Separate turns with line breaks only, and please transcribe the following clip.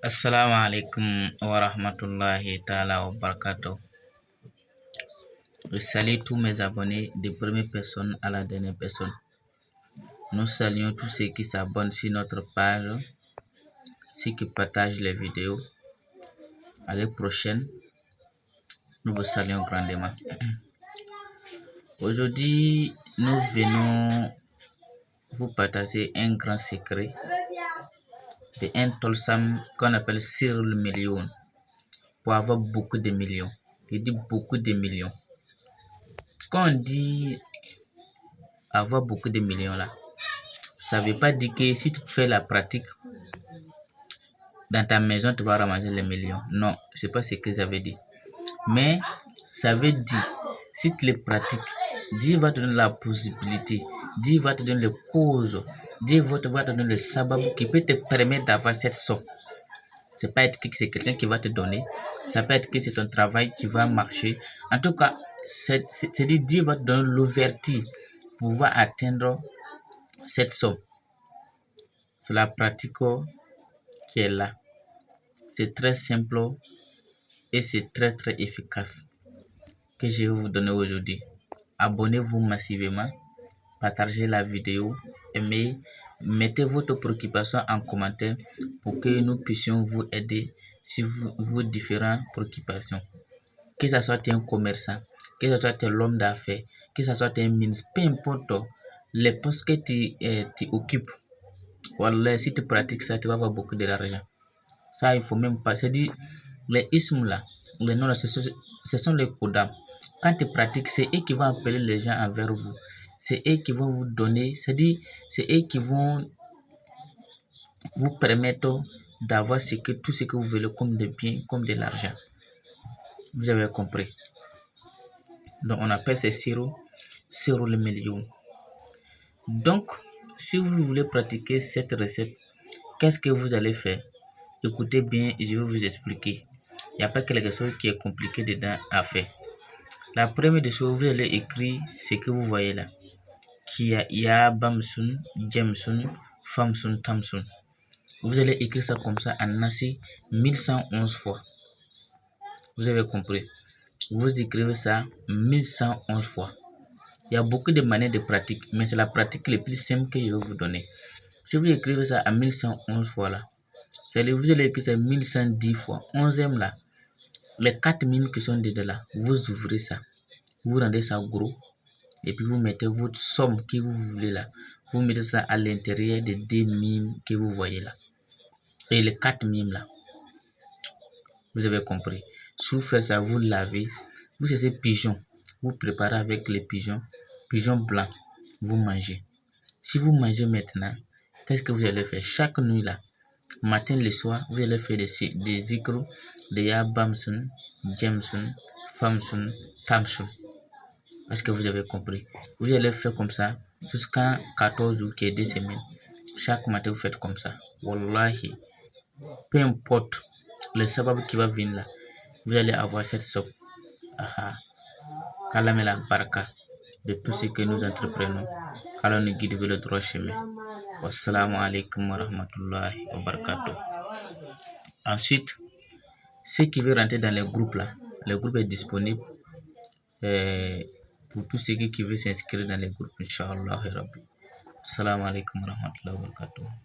Assalamu alaikum wa rahmatullahi ta'ala wa barakatuh. Je salue tous mes abonnés de première personne à la dernière personne. Nous saluons tous ceux qui s'abonnent sur notre page, ceux qui partagent les vidéos. À la prochaine, nous vous saluons grandement. Aujourd'hui, nous venons vous partager un grand secret de un tolsam qu'on appelle Cyril Million pour avoir beaucoup de millions. Je dis beaucoup de millions. Quand on dit avoir beaucoup de millions là, ça ne veut pas dire que si tu fais la pratique dans ta maison, tu vas ramasser les millions. Non, c'est pas ce que ça veut dire. Mais ça veut dire, si tu les pratiques, Dieu va te donner la possibilité, Dieu va te donner les causes, Dieu va te donner le sabab qui peut te permettre d'avoir cette somme. C'est pas être que c'est quelqu'un qui va te donner, ça peut être que c'est ton travail qui va marcher. En tout cas, c'est dire Dieu va te donner l'ouverture pour pouvoir atteindre cette somme. C'est la pratique qui est là. C'est très simple et c'est très efficace que je vais vous donner aujourd'hui. Abonnez-vous massivement, partagez la vidéo, aimez, mettez votre préoccupation en commentaire pour que nous puissions vous aider sur vos différentes préoccupations. Que ce soit un commerçant, que ce soit l'homme d'affaires, que ce soit un ministre, peu importe les postes que tu occupes. Voilà, si tu pratiques ça, tu vas avoir beaucoup d'argent. Ça, il faut même pas. C'est-à-dire, les ismes là, les noms là, ce sont les kodam. Quand tu pratiques, c'est eux qui vont appeler les gens envers vous. C'est eux qui vont vous donner, c'est-à-dire, c'est eux qui vont vous permettre d'avoir tout ce que vous voulez, comme des biens, comme de l'argent. Vous avez compris. Donc, on appelle ces Cyril le million. Donc, si vous voulez pratiquer cette recette, qu'est-ce que vous allez faire? Écoutez bien, je vais vous expliquer. Il n'y a pas quelque chose qui est compliqué dedans à faire. La première des choses, vous allez écrire ce que vous voyez là. Ya Bamsun, Jamsun, Famsun, Tamsun. Vous allez écrire ça comme ça en assez 1111 fois. Vous avez compris. Vous écrivez ça 1111 fois. Il y a beaucoup de manières de pratique, mais c'est la pratique la plus simple que je vais vous donner. Si vous écrivez ça à 1111 fois là, vous allez écrire ça 1110 fois. 11e là, les 4 mimes qui sont dedans là, vous ouvrez ça. Vous rendez ça gros. Et puis vous mettez votre somme que vous voulez là. Vous mettez ça à l'intérieur des 2 mimes que vous voyez là. Et les 4 mimes là. Vous avez compris. Si vous faites ça, vous lavez. Vous ces pigeons. Vous préparez avec les pigeons. Pigeons blancs. Vous mangez. Si vous mangez maintenant, qu'est-ce que vous allez faire? Chaque nuit là, matin le soir, vous allez faire des zikrs, des Yabamsun, Jamsun, Famsun, Tamsun. Est-ce que vous avez compris? Vous allez faire comme ça jusqu'à 14 jours qui est 2 semaines. Chaque matin, vous faites comme ça. Wallahi, peu importe le sabab qui va venir là, vous allez avoir cette somme. Qu'Allah met la baraka de tout ce que nous entreprenons. Qu'Allah nous guide vers le droit chemin. Wassalamu alaikum wa rahmatullahi wa barakatuh. Ensuite, ceux qui veulent rentrer dans les groupes là, le groupe est disponible pour tous ceux qui veulent s'inscrire dans les groupes, Inch'Allah. Assalamu alaikum wa rahmatullahi wa barakatuh.